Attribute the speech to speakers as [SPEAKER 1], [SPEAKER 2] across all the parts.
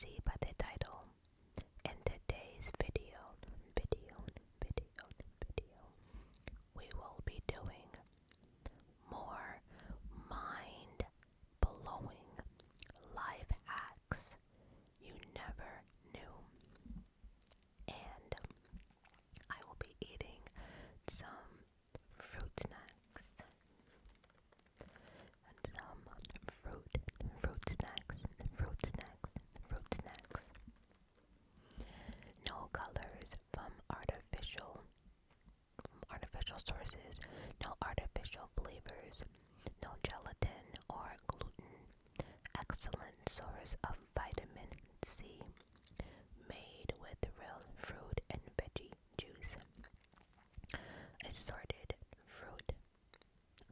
[SPEAKER 1] see by the title, in today's video, we will be doing more mind-blowing life hacks you never knew. And I will be eating some fruit snacks. Fruit snacks. No colors from artificial sources, no artificial flavors, no gelatin or gluten. Excellent source of vitamin C, made with real fruit and veggie juice. Assorted fruit,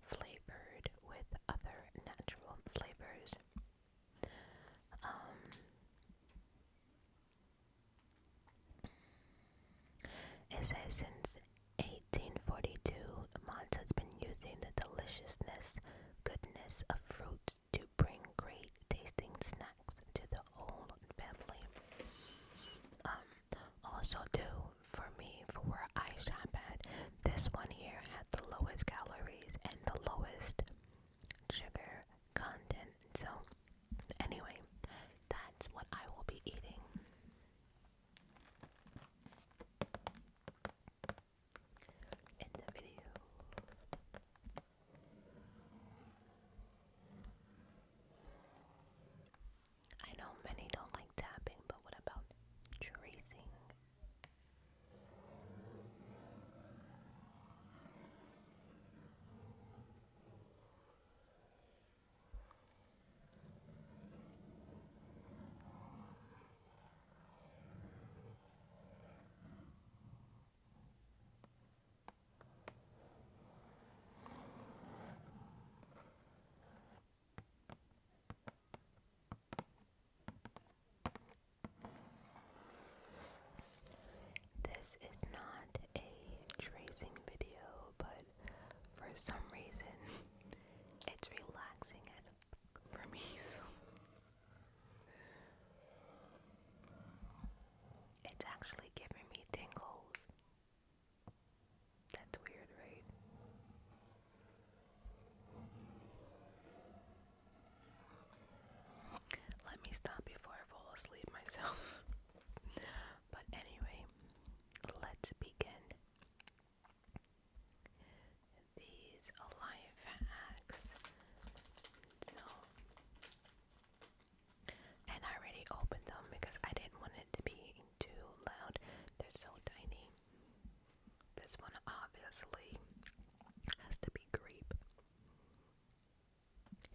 [SPEAKER 1] flavored with other natural flavors. It says since 1842, Mott's has been using the deliciousness, goodness of fruits to bring great tasting snacks to the whole family. Also too, for me, for where I shop at, this one here had the lowest calories and the lowest sugar content. So anyway, that's what I will be eating. In the video. I know many don't like tapping, but what about tracing? This is not a tracing video, but for some reason it's relaxing for me. So it's actually giving me tingles. That's weird, right? Let me stop before I fall asleep myself. But anyway, let's begin. These life hacks. So, and I already opened them because I didn't want it to be too loud. They're so tiny. This one obviously has to be grape.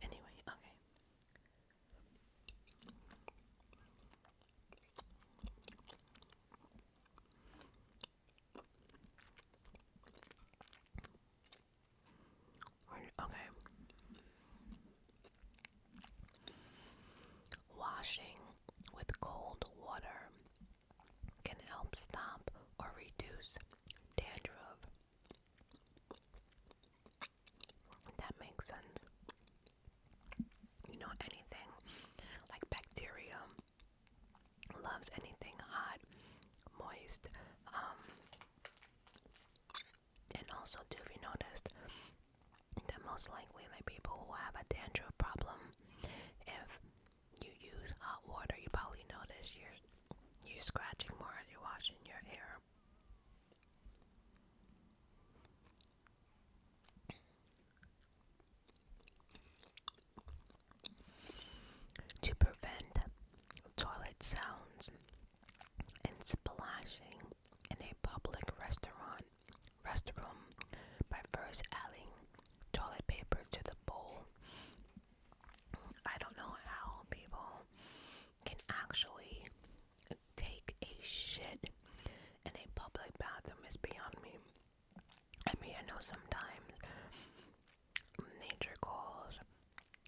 [SPEAKER 1] Anyway, okay. Okay. Washing with cold water can help stop or reduce dandruff. That makes sense. You know, anything like bacteria loves anything hot, moist. And also too, if you noticed, that most likely like people who have a dandruff problem, if you use hot water, you probably notice you're scratching more as you're washing your hair. To prevent toilet sounds and splashing in a public restroom by first adding toilet paper to the bowl. I don't know how people can actually take a shit in a public bathroom. Is beyond me. I mean, I know sometimes nature calls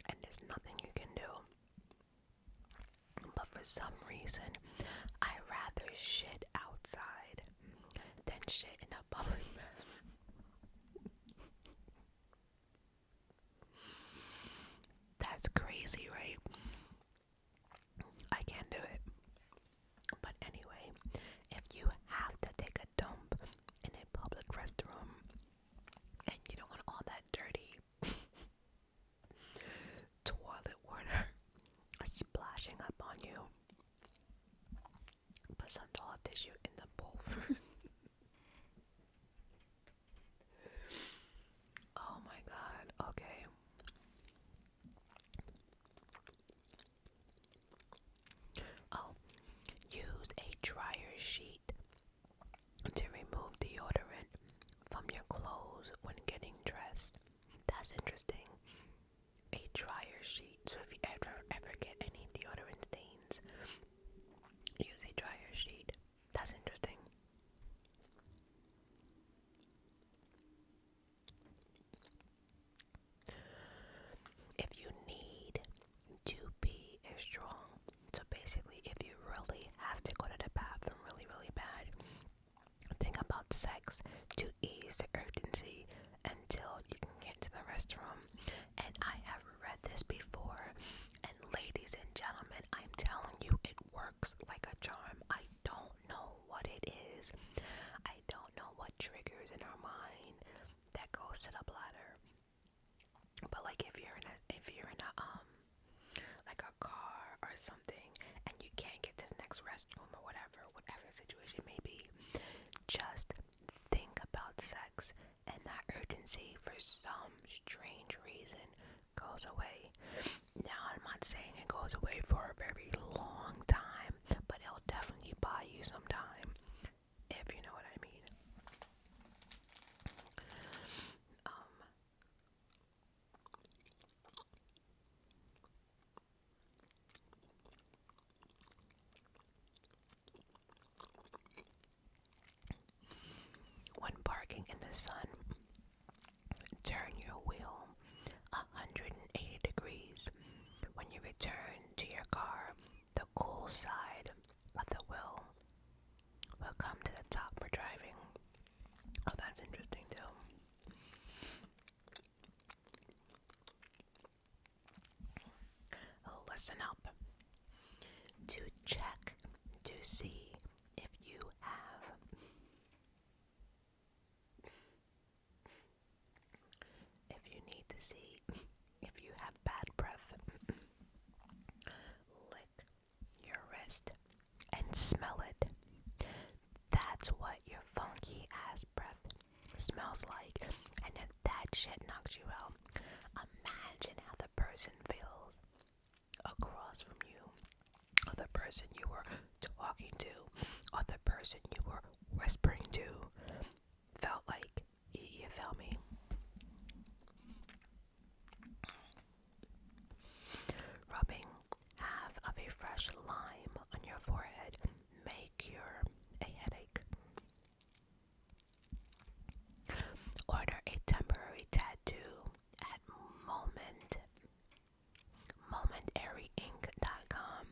[SPEAKER 1] and there's nothing you can do. But for some reason, I rather shit outside than shit in a public bathroom. That's crazy, right? I can't do it. That's interesting. A dryer sheet. So if you ever get any deodorant stains, use a dryer sheet. That's interesting. If you need to pee is strong. So basically, if you really have to go to the bathroom really bad, think about sex to ease the urgency until you can get to the restroom. And I have read this before, and ladies and gentlemen, I'm telling you, it works like a charm. I don't know what it is. I don't know what triggers in our mind that goes to the bladder. But like if you're in a like a car or something and you can't get to the next restroom or whatever the situation may be, just think about sex and that urgency for some strange reason goes away. Now I'm not saying it goes away for a very long time, but it'll definitely buy you some time, if you know what I mean. When parking in the sun, turn your wheel 180 degrees. When you return to your car, the cool side of the wheel will come to the top for driving. Oh, that's interesting too. Listen up. To check to see if you need to see if you have bad breath, lick your wrist and smell it. That's what your funky ass breath smells like. And if that shit knocks you out, imagine how the person feels across from you, or the person you were talking to, or the person you were whispering to felt like. You feel me? Rubbing half of a fresh lime on your forehead may cure a headache. Order a temporary tattoo at momentaryink.com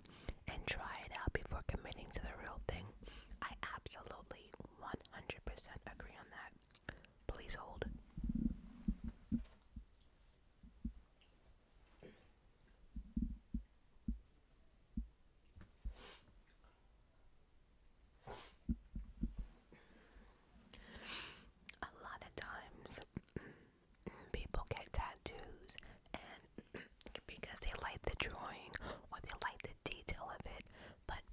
[SPEAKER 1] and try it out before committing to the real thing. I absolutely 100% agree on that. Please hold. A lot of times people get tattoos and because they like the drawing or they like the detail of it, but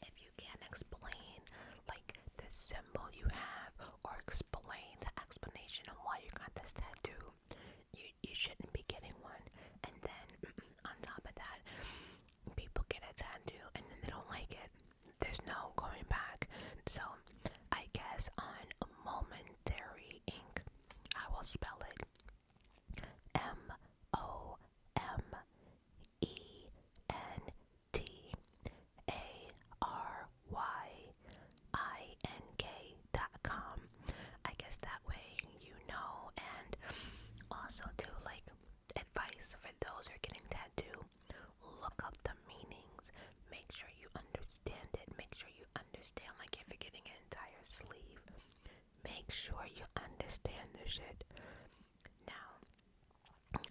[SPEAKER 1] if you can't explain like the symbol you have or explain the explanation of why you got this tattoo, you shouldn't be getting one. And then on top of that, people get a tattoo and then they don't like it. There's no going back. So I guess on Momentary Ink, I will spell it MOMENTARYINK.com. I guess that way you know. And also too, like, advice for those who are getting tattooed, look up the meanings, make sure you understand it, make sure you understand, like if you're getting an entire sleeve, make sure you understand the shit. Now,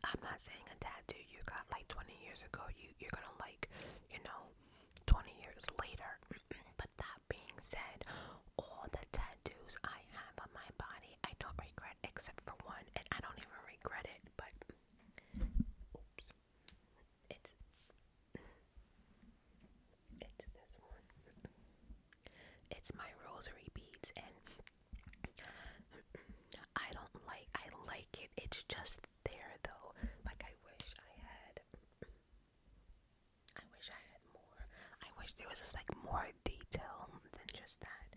[SPEAKER 1] I'm not saying a tattoo you got like 20 years ago, you're gonna like, 20 years later. But that being said, all the tattoos I have on my body, I don't regret except for one, and I don't even regret it, but oops, it's this one. It's my rosary beads, and I like it. It's just there though. Like I wish I had more. I wish there was just like more detail than just that.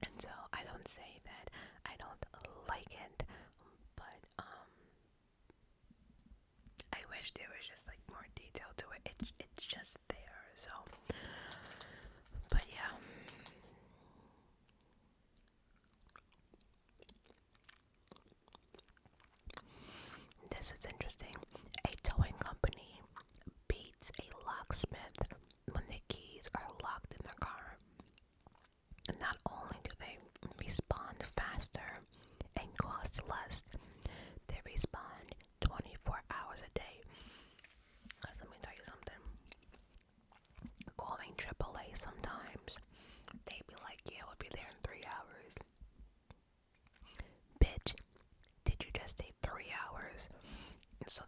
[SPEAKER 1] And so I don't say that I don't like it, but I wish there was just like more detail to it. It's just there, so. But yeah. This is interesting. A towing company beats a locksmith when the keys are locked in their car. Not only do they respond faster and cost less, they respond 24 hours a day. Because let me tell you something. Calling AAA sometimes, they'd be like, yeah, we'll be there in 3 hours. Bitch, did you just say 3 hours? So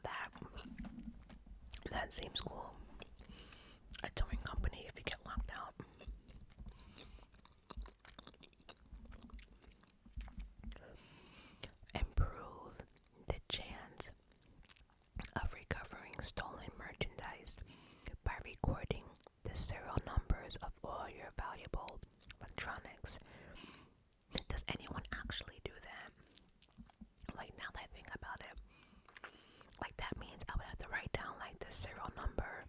[SPEAKER 1] that seems cool. A towing company if you get locked out. Improve the chance of recovering stolen merchandise by recording the serial numbers of all your valuable electronics. Does anyone actually do that? Like, now that I think about it, like that means I would have to write down like the serial number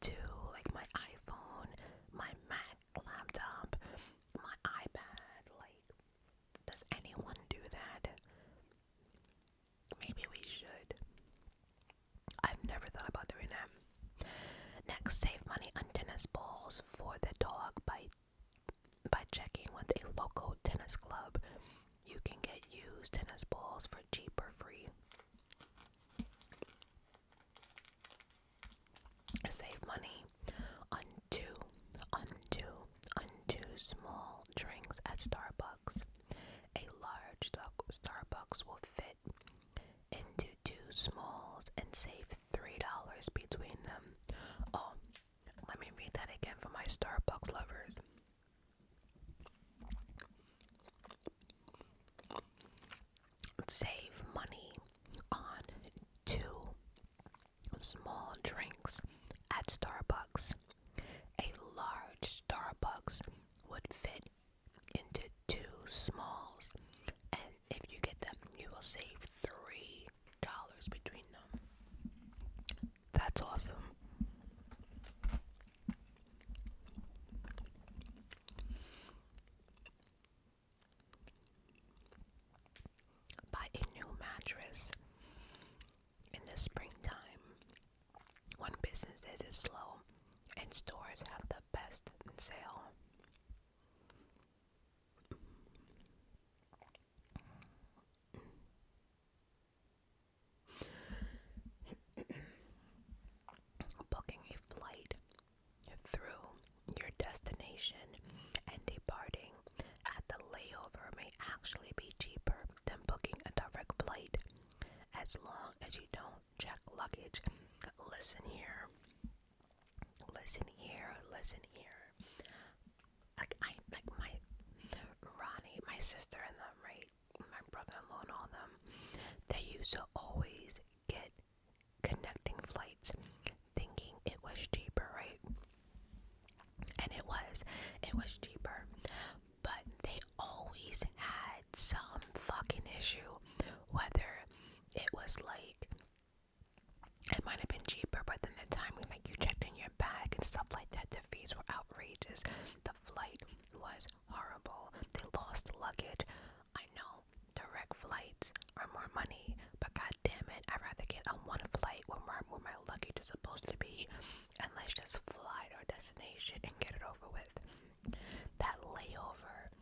[SPEAKER 1] to like my iPhone, my Mac laptop, my iPad. Like, does anyone do that? Maybe we should. I've never thought about doing that. Next, save money on tennis balls for the dog by checking with a local tennis club. You can get used tennis balls for cheap or free. Save money on two small drinks at Starbucks. A large Starbucks will fit into 2 smalls and save $3 between them. Oh, let me read that again for my Starbucks lovers. Save money on 2 small drinks at Starbucks. A large Starbucks would fit into 2 smalls, and if you get them, you will save $3 between them. That's awesome. Buy a new mattress in the springtime when businesses is slow and stores have the best sale. Booking a flight through your destination and departing at the layover may actually be cheaper than booking a direct flight, as long as you don't check luggage. Listen here. Like my Ronnie, my sister and them, right? My brother-in-law and all them, they used to always get connecting flights thinking it was cheaper, right? And it was cheaper, but they always had some fucking issue, whether it was like, it might have been cheaper, but then the time like you checked in your bag and stuff like that, the fees were outrageous. The flight was horrible. They lost luggage. I know direct flights are more money, but god damn it, I'd rather get on one flight where my luggage is supposed to be, and let's just fly to our destination and get it over with. That layover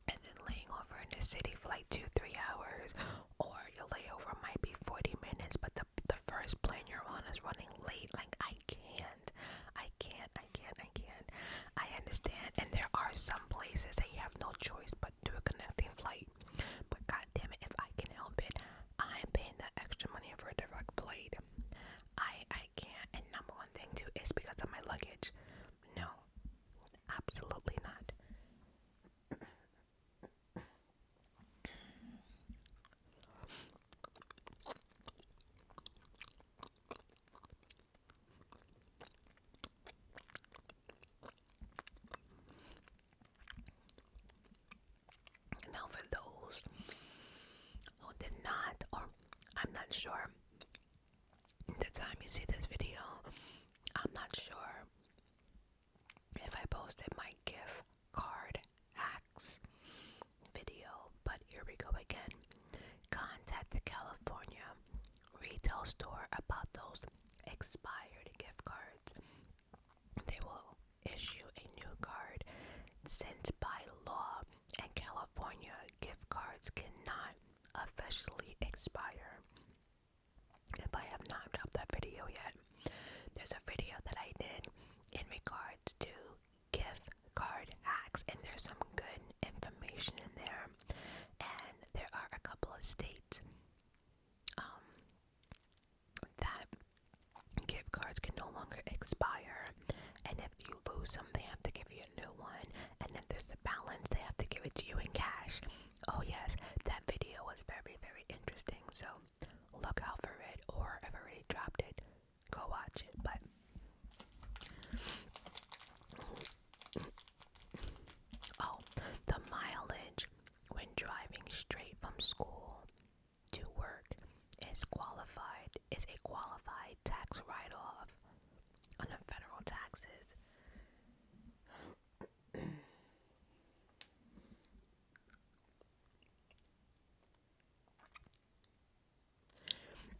[SPEAKER 1] and then laying over in the city for like 2-3 hours, or your layover might be 40 minutes, but the first plane you're on is running late. Like, I can't. I understand, and there are some places that you have no choice but do a connecting flight, but god damn it, if I can help it, I'm paying that extra money for a direct flight. I can't. And number one thing too is because of my luggage. No, absolutely not. not sure. The time you see this video, I'm not sure if I posted my gift card hacks video, but here we go again. Contact the California retail store about those expired gift cards. They will issue a new card since by law in California, gift cards cannot officially expire. If I have not dropped that video yet, there's a video that I did in regards to gift card hacks, and there's some good information in there. And there are a couple of states that gift cards can no longer expire, and if you lose them, they have to give you a new one, and if there's a balance, they have to give it to you in cash. Oh yes, that video was very, very interesting, so look out for it, or I've already dropped it, go watch it. But oh, the mileage when driving straight from school to work is a qualified tax write-off on the federal taxes.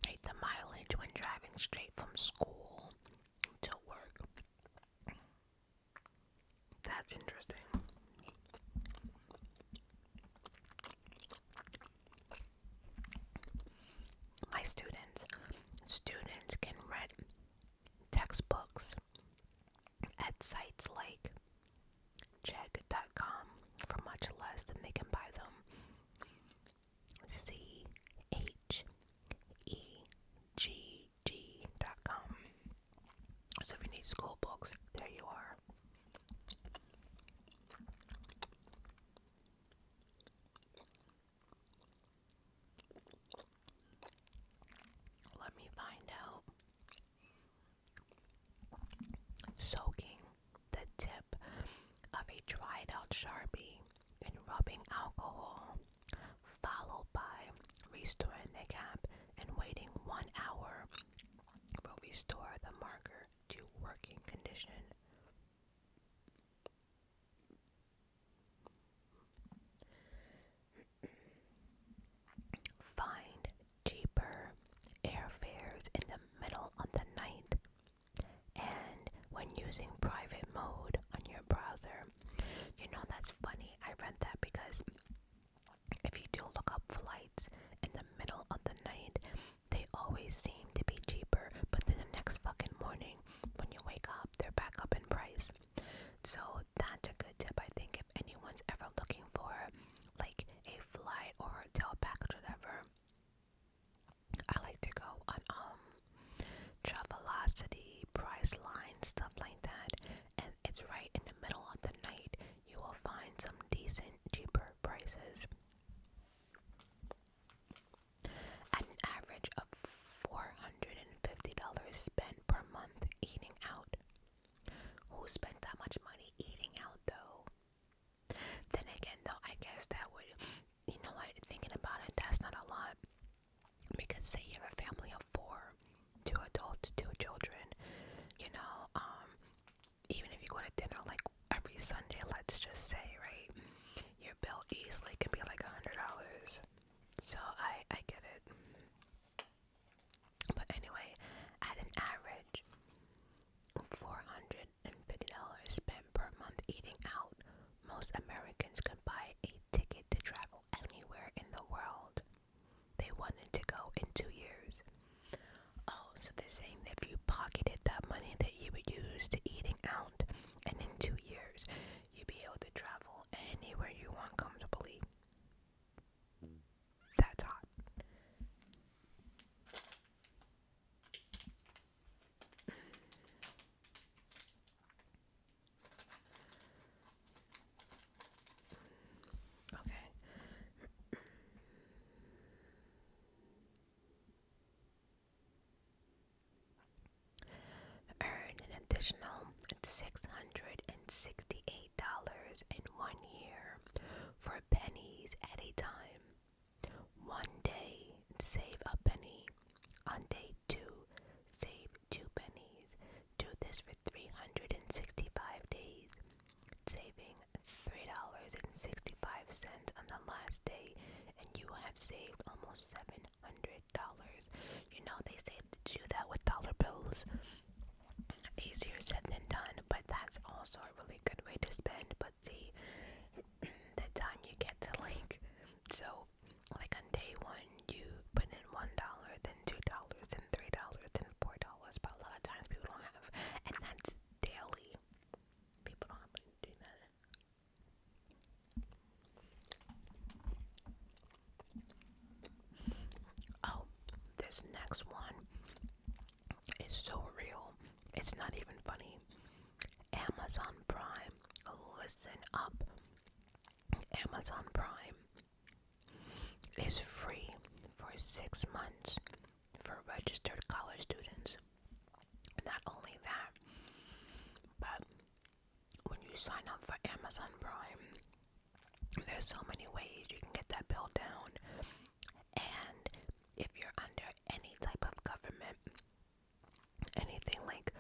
[SPEAKER 1] Right, the mileage when driving straight from school to work. That's interesting. My students can rent textbooks at sites like check.com for much less than they can buy them. CHEGG.com. So if you need school books, there you are. Let me find out. Soaking the tip of a dried out Sharpie in rubbing alcohol, followed by restoring the cap and waiting 1 hour will restore the marker to working condition. Find cheaper airfares in the middle of the night and when using private mode on your browser. You know, that's funny. I read that because if you do look up flights in the middle of the night, they always seem to be cheaper, but then the next fucking morning when you wake up, they're back up in price. So that's a good tip, I think, if anyone's ever looking for like a flight or hotel package or whatever. I like to go on Travelocity, Priceline, stuff like that, and it's right in the middle of the night. You will find some decent, cheaper prices. At an average of $450 spent per month eating out. Who spent that much money eating out though? Then again though, I guess that would, you know what, thinking about it, that's not a lot. Because say you have a family of 4, 2 adults, 2 children, you know, even if you go to dinner like every Sunday, let's just say, right, your bill easily can be like $100. So I get it. But anyway, at an average $450 spent per month eating out, most Americans can buy a ticket to travel anywhere in the world they wanted to go in 2 years. Oh, so they're saying that if you pocketed that money that you would use to eating out, and in 2 years, you'd be able to travel anywhere you want comfortably. That's hot. Okay. Earn an additional $668 in 1 year for pennies at a time. 1 day, save a penny is for 365 days, saving $3.65 on the last day, and you have saved almost $700. You know, they say to do that with dollar bills. Easier said than done, but that's also a really good way to spend. But see, the time you get to so like on day one, you put in $1, then $2, then $3, then $4. But a lot of times people don't have, and that's daily. People don't have to do that. Oh, this next one is so real. It's not even funny. Amazon Prime. Listen up. Amazon Prime is free for 6 months for registered college students. Not only that, but when you sign up for Amazon Prime, there's so many ways you can get that bill down. And if you're under any type of government, anything like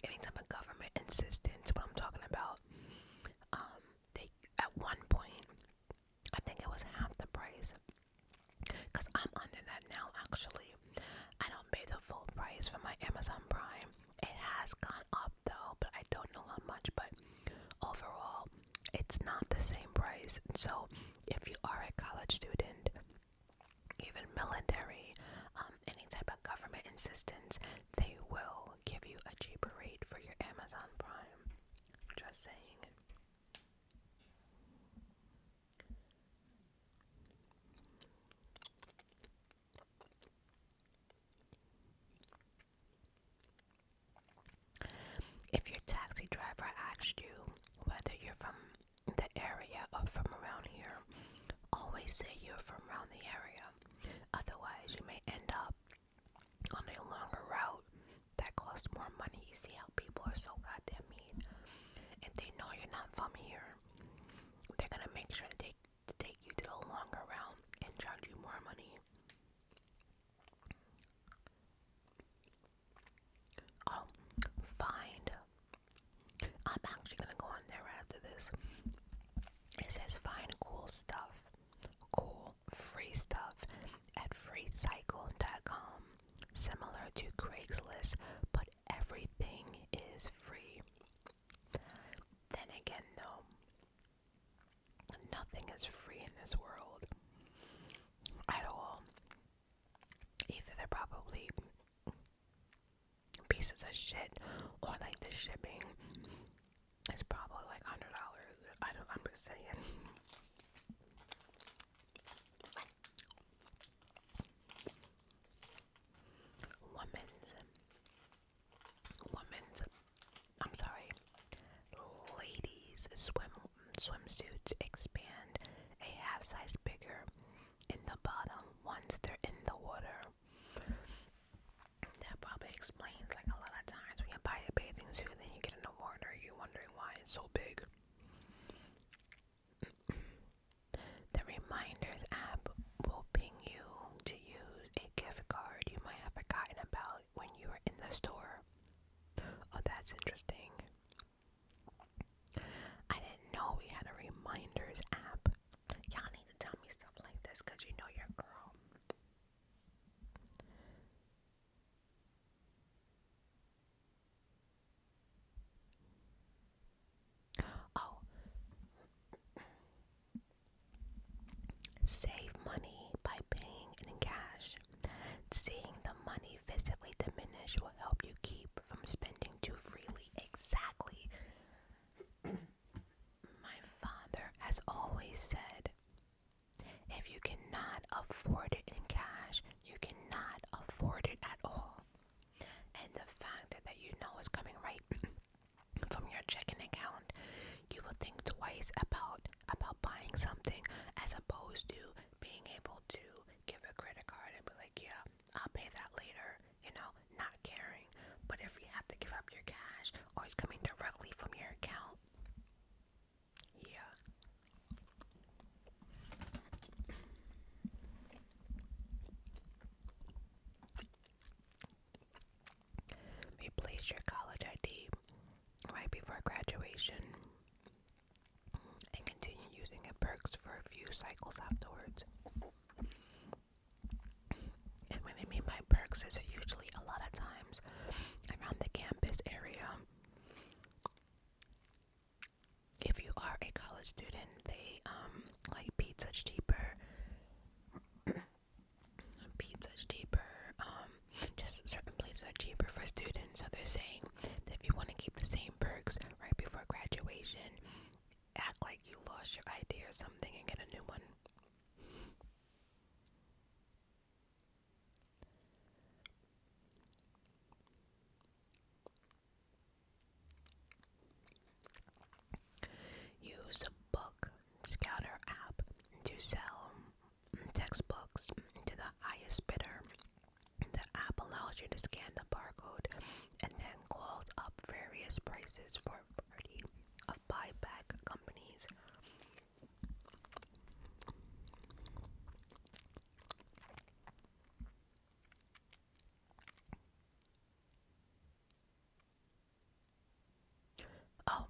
[SPEAKER 1] any type of government assistance, what I'm talking about, they at one point, I think it was half the price, because I'm under that now actually. I don't pay the full price for my Amazon Prime. It has gone up though, but I don't know how much, but overall it's not the same price. So if you are a college student, even military, any type of government assistance, they will give you a cheaper rate for your Amazon Prime. Just saying. If your taxi driver asked you whether you're from the area or from around here, always say you're from around the area. Otherwise, you may end up on a longer route that costs more money. You see how people are so goddamn mean. If they know you're not from here, they're gonna make sure to take you to the longer route and charge you more money. Oh, find. I'm actually gonna go on there after this. It says find cool free stuff at freecycle.com, similar to Craigslist, but everything is free. Then again, though, nothing is free in this world at all. Either they're probably pieces of shit, or like the shipping is probably like $100. I'm just saying. Ladies swimsuits expand a half size bigger in the bottom once they're in the water. That probably explains like a lot of times when you buy a bathing suit and then you get in the water, you're wondering why it's so big. The Reminders app will ping you to use a gift card you might have forgotten about when you were in the store. Oh, that's interesting. I didn't know we had a Reminders app. Y'all need to tell me stuff like this because you know your girl. Oh. Save money by paying in cash. Seeing the money physically diminish will help you keep from spending too freely. Exactly. My father has always said, if you cannot afford it in cash, you cannot afford it at all. And the fact that you know is coming right from your checking account, you will think twice about buying something as opposed to being able to give a credit card and be like, yeah, I'll pay that later, not caring. But if you have to give up your cash or it's coming directly from your account, yeah. replace your college ID right before graduation and continue using your perks for a few cycles afterwards. And what I mean by perks is usually a lot of times around the campus area. If you are a college student, they like pizza's cheaper. Pizza's cheaper. Just certain places are cheaper for students. So they're saying that if you want to keep the same perks right before graduation, act like you lost your ID or something and get a new one. Use a book scouter app to sell textbooks to the highest bidder. The app allows you to scan the barcode and then calls up various prices for a variety of buyback companies. Oh,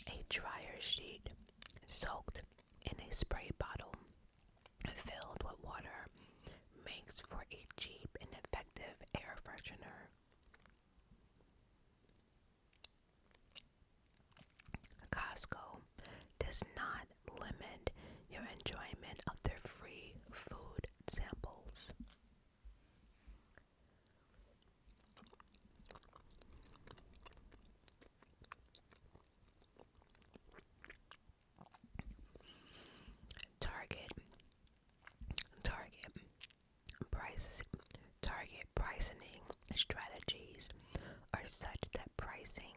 [SPEAKER 1] a dryer sheet soaked in a spray bottle filled with water makes for a cheap and effective air freshener. Costco does not limit your enjoyment of their free food samples. Target pricing strategies are such that pricing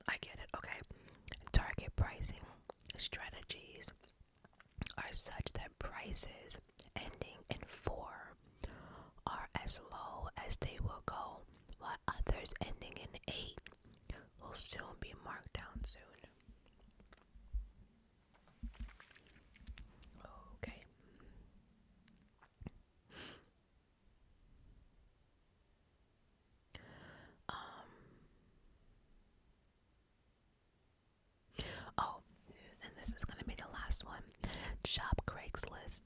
[SPEAKER 1] I get it, okay. Target pricing strategies are such that prices ending in 4 are as low as they will go, while others ending in 8 will soon be marked down soon. Okay. Oh, and this is going to be the last one. Shop Craigslist.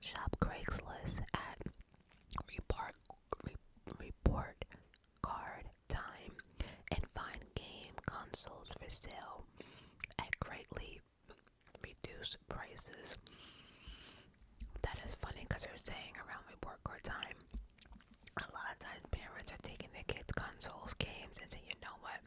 [SPEAKER 1] Shop Craigslist at report card time and find game consoles for sale at greatly reduced prices. That is funny because they're saying around report card time, a lot of times parents are taking their kids' consoles, games, and saying, you know what,